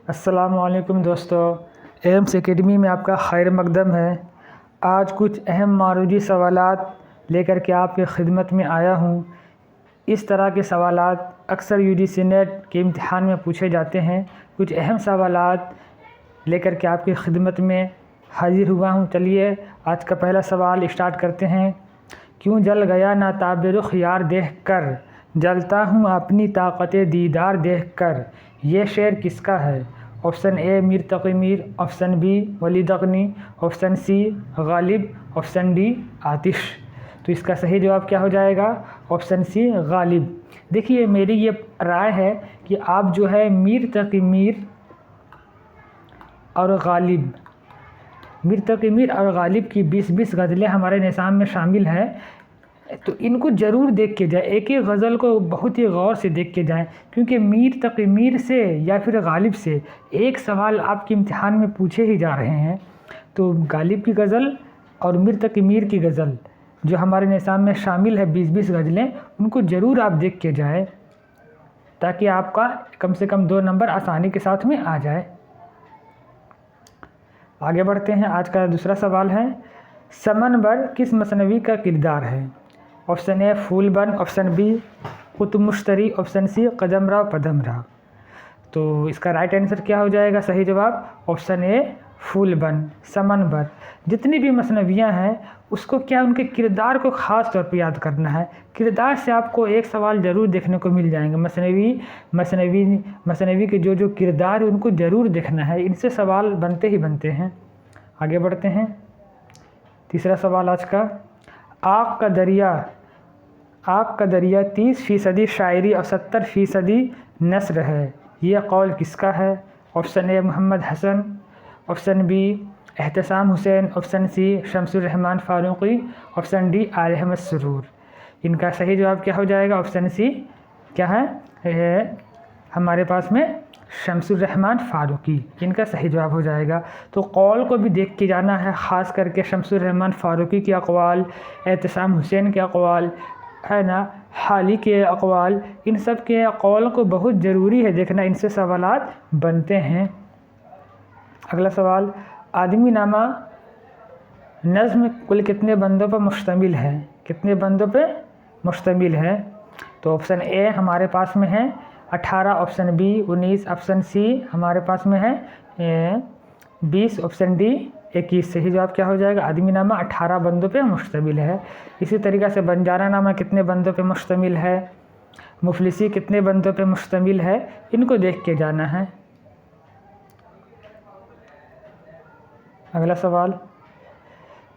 अस्सलामुअलैकुम दोस्तों, AIIMS academy में आपका खैर मकदम है। आज कुछ अहम मारूजी सवालात लेकर के आपकी खिदमत में आया हूँ। इस तरह के सवालात अक्सर यूजीसी नेट के इम्तिहान में पूछे जाते हैं। कुछ अहम सवालात लेकर के आपकी खिदमत में हाजिर हुआ हूँ। चलिए आज का पहला सवाल स्टार्ट करते हैं। क्यों जल गया ना ताब रुख यार देख कर, जलता हूँ अपनी ताकत दीदार देख कर। ये शेर किसका है? Option A Mir Taqi Mir, option B Walid Agni, option C Ghalib, option D Atish. तो इसका सही जवाब क्या हो जाएगा? Option C Ghalib. देखिए मेरी ये राय है कि आप जो है मीर तकी मीर और गालिब, मीर तकी मीर और गालिब की 20-20 गज़लें हमारे निज़ाम में शामिल है। तो इनको ज़रूर देख के जाए, एक एक गज़ल को बहुत ही गौर से देख के जाएं, क्योंकि मीर तकी मीर से या फिर गालिब से एक सवाल आपके इम्तिहान में पूछे ही जा रहे हैं। तो गालिब की गज़ल और मीर तकी मीर की गज़ल जो हमारे निज़ाम में शामिल है 20-20 गज़लें, उनको ज़रूर आप देख के जाएं, ताकि आपका कम से कम 2 नंबर आसानी के साथ में आ जाए। आगे बढ़ते हैं। आज का दूसरा सवाल है, समनबर किस मसनवी का किरदार है? Option A Phoolban, option B Qutub Mushtari, option C Kadamrao Padamrao. तो इसका राइट आंसर क्या हो जाएगा? सही जवाब ऑप्शन ए फूलबन, समनबर। जितनी भी मसनवियाँ हैं उसको क्या उनके किरदार को ख़ास तौर पर याद करना है। किरदार से आपको एक सवाल ज़रूर देखने को मिल जाएंगे। मसनवी के जो किरदार है उनको ज़रूर देखना है, इनसे सवाल बनते ही बनते हैं। आगे बढ़ते हैं। तीसरा सवाल आज का, आग का दरिया 30% शायरी और 70% नस्र है, यह कौल किसका है? Option A Mohammad Hasan, option B Ehtesham Hussain, option C Shamsur Rahman Faruqi, option D Aal Ahmad Suroor. इनका सही जवाब क्या हो जाएगा? ऑप्शन सी क्या है हमारे पास में शमसुर रहमान फारूकी, इनका सही जवाब हो जाएगा। तो कौल को भी देख के जाना है, ख़ास करके शमसुर रहमान फारूकी के अक़वाल, एहतसाम हुसैन के अक़वाल है ना, हाली के अक़वाल, इन सब के कौल को बहुत ज़रूरी है देखना, इनसे सवालात बनते हैं। अगला सवाल, आदमी नामा नज़्म कुल कितने बंदों पर मुश्तमिल है? कितने बंदों पे मुश्तमिल है? तो ऑप्शन ए हमारे पास में है 18, ऑप्शन बी 19, ऑप्शन सी हमारे पास में है 20, ऑप्शन डी 21। सही जवाब क्या हो जाएगा? आदमी नामा 18 बंदों पे मुश्तमिल है। इसी तरीक़ा से बंजारा नामा कितने बंदों पे मुश्तमिल है, मुफलिसी कितने बंदों पे मुश्तमिल है, इनको देख के जाना है। अगला सवाल,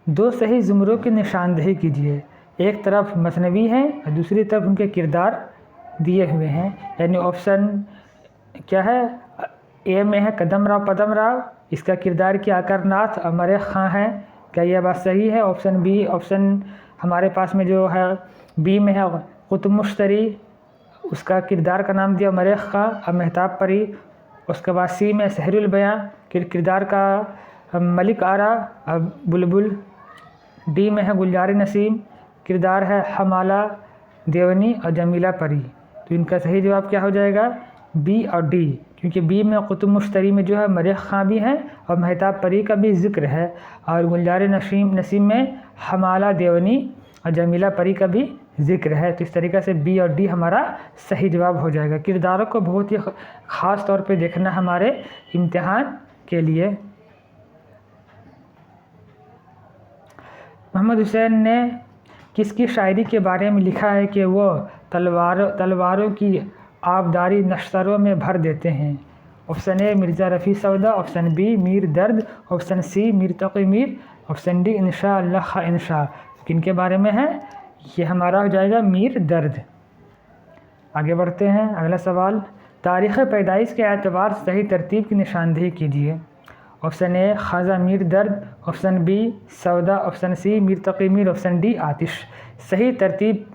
2 सही ज़ुमरों की निशानदेही कीजिए। एक तरफ मसनवी है और दूसरी तरफ उनके किरदार दिए हुए हैं। यानी ऑप्शन क्या है? ए में है कदमरा पदमरा, इसका किरदार क्या अकरनाथ और मरेख खां है। क्या यह बात सही है? ऑप्शन बी, ऑप्शन हमारे पास में जो है बी में है कुतुब मुश्तरी, उसका किरदार का नाम दिया मरेख खां और महताब परी। उसके बाद सी में सहरुल बयां, किरदार का मलिक आरा और बुलबुल। डी में है गुलजार नसीम, किरदार है हमाला देवनी और जमीला परी। तो इनका सही जवाब क्या हो जाएगा? बी और डी, क्योंकि बी में कुतुब मुश्तरी में जो है मरेख खां भी है और महताब परी का भी जिक्र है, और गुलजार नसीम में हमाला देवनी और जमीला परी का भी जिक्र है। तो इस तरीक़े से बी और डी हमारा सही जवाब हो जाएगा। किरदारों को बहुत ही ख़ास तौर पे देखना हमारे इम्तिहान के लिए। मोहम्मद हुसैन ने किसकी शायरी के बारे में लिखा है कि वो तलवारों की आबदारी नश्तरों में भर देते हैं? ऑप्शन ए मिर्ज़ा रफ़ी सौदा, ऑप्शन बी मीर दर्द, option C Mir Taqi Mir, option D इंशा अल्लाह इंशा। किनके बारे में है? ये हमारा हो जाएगा मीर दर्द। आगे बढ़ते हैं। अगला सवाल, तारीख़ पैदाइश के एतबार से सही तरतीब की निशानदेही कीजिए। ऑप्शन ए ख़ाजा मीर दर्द, ऑप्शन बी सौदा, option C Mir Taqi Mir, option D आतिश। सही तरतीब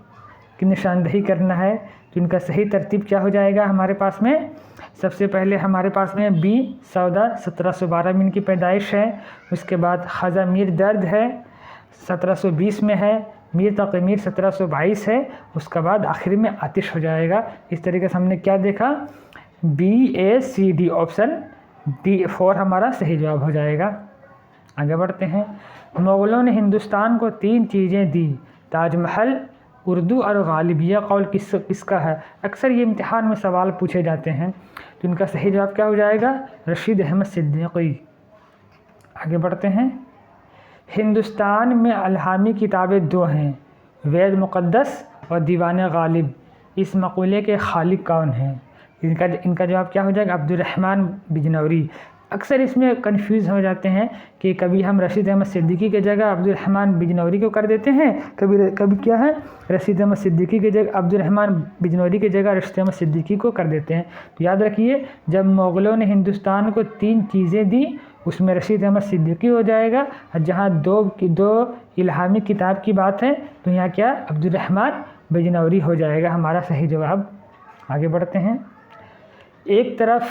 की निशानदेही करना है। तो इनका सही तरतीब क्या हो जाएगा हमारे पास में? सबसे पहले हमारे पास में बी सौदा 1712 में इनकी पैदाइश है। उसके बाद ख़ाजा मीर दर्द है 1720 में है, मीर तकी मीर 1722 है। उसके बाद आखिर में आतिश हो जाएगा। इस तरीके से हमने क्या देखा? बी ए सी डी ऑप्शन D4 हमारा सही जवाब हो जाएगा। आगे बढ़ते हैं। मुग़लों ने हिंदुस्तान को 3 चीज़ें दी, ताजमहल, उर्दू और गालिब। यह कौल किसका है? अक्सर ये इम्तिहान में सवाल पूछे जाते हैं, तो इनका सही जवाब क्या हो जाएगा? रशीद अहमद सिद्दीकी। आगे बढ़ते हैं। हिंदुस्तान में इल्हामी किताबें 2 हैं, वेद मुक़द्दस और दीवान गालिब। इस मक़ूले के खालिक कौन हैं? इनका जवाब क्या हो जाएगा? अब्दुर्रहमान बिजनौरी। अक्सर इसमें कंफ्यूज हो जाते हैं कि कभी हम रशीद अहमद सिद्दीकी की जगह अब्दुर्रहमान बिजनौरी को कर देते हैं, कभी क्या है, रशीद अहमद सिद्दीकी की जगह अब्दुर्रहमान बिजनौरी की जगह रशीद अहमद सिद्दीकी को कर देते हैं। तो याद रखिए, जब मुग़लों ने हिंदुस्तान को 3 चीज़ें दी, उसमें रशीद अहमद सिद्दीकी हो जाएगा। और जहाँ दो इल्हामी किताब की बात है, तो यहाँ क्या, अब्दुर्रहमान बिजनौरी हो जाएगा हमारा सही जवाब। आगे बढ़ते हैं। एक तरफ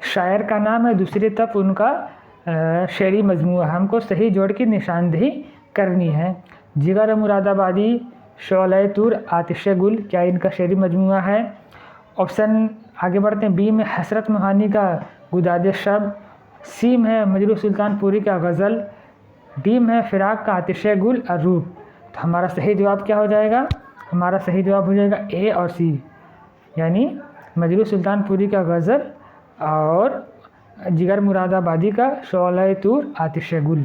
शायर का नाम है, दूसरी तरफ उनका शेरी मजमूआ। हमको सही जोड़ की निशानदेही करनी है। जिगर मुरादाबादी, शोले तूर, आतिश गुल, क्या इनका शेरी मजमूआ है? ऑप्शन आगे बढ़ते हैं। बी में हसरत मोहानी का गुदादे शब, सी में है मजरू सुल्तानपुरी का गज़ल, डी में है फ़िराक का आतिश गुल और रूप। तो हमारा सही जवाब क्या हो जाएगा? हमारा सही जवाब हो जाएगा ए और सी, यानी मजरू सुल्तानपुरी का गज़ल और जिगर मुरादाबादी का शोले तूर आतिश गुल।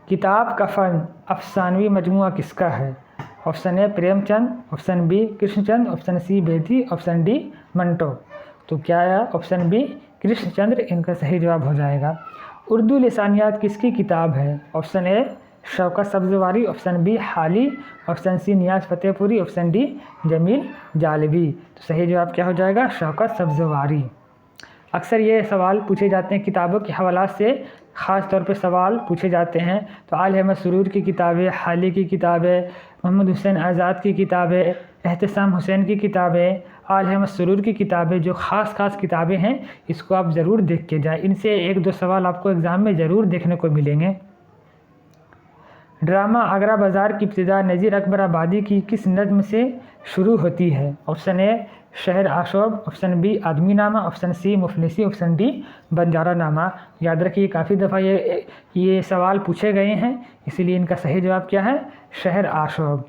किताब कफन अफसानवी मजमुआ किसका है? Option A Premchand, option B Krishnachandra, option C Bedi, option D Manto. तो क्या है? ऑप्शन बी कृष्णचंद्र इनका सही जवाब हो जाएगा। उर्दू लिसानियात किसकी किताब है? Option A Shaukat Sabzwari, option B Hali, option C Niyaz Fatehpuri, option D Jameel Jalibi. तो सही जवाब क्या हो जाएगा? शौकत सब्ज़वारी। अक्सर ये सवाल पूछे जाते हैं किताबों के हवाला से, ख़ास तौर पे सवाल पूछे जाते हैं। तो आल अहमद सुरूर की किताबें, हाली की किताबें, मोहम्मद हुसैन आज़ाद की किताबें, एहतसाम हुसैन की किताबें, आल अहमद सुरूर की किताबें, जो ख़ास किताबें हैं, इसको आप ज़रूर देख के जाएँ। इनसे 1-2 सवाल आपको एग्ज़ाम में ज़रूर देखने को मिलेंगे। ड्रामा आगरा बाज़ार की इब्तिदा नज़ीर अकबर आबादी की किस नज़्म से शुरू होती है? ऑप्शन ए शहर आशोब, option B Aadmi Nama, option C Muflisi, option D Banjara Nama. याद रखिए, काफ़ी दफ़ा ये सवाल पूछे गए हैं, इसीलिए इनका सही जवाब क्या है? शहर आशोब।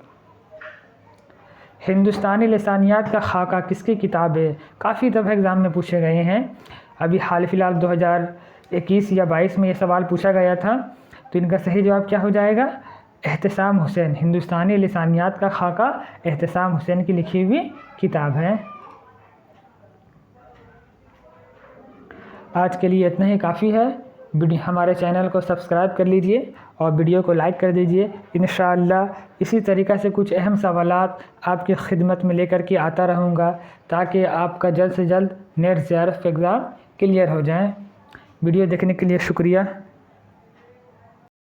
हिंदुस्तानी लिसानियात का खाका किसकी किताब है? काफ़ी दफ़ा एग्ज़ाम में पूछे गए हैं। अभी हाल फिलहाल 2021 या 22 में ये सवाल पूछा गया था। तो इनका सही जवाब क्या हो जाएगा? एहतसाम हुसैन। हिंदुस्तानी लिसानियात का खाका एहतसाम हुसैन की लिखी हुई किताब है। आज के लिए इतना ही काफ़ी है। हमारे चैनल को सब्सक्राइब कर लीजिए और वीडियो को लाइक कर दीजिए। इंशाअल्लाह इसी तरीक़ा से कुछ अहम सवालात आपकी खिदमत में लेकर के आता रहूँगा, ताकि आपका जल्द से जल्द नेट JRF एग्ज़ाम क्लियर हो जाए। वीडियो देखने के लिए शुक्रिया।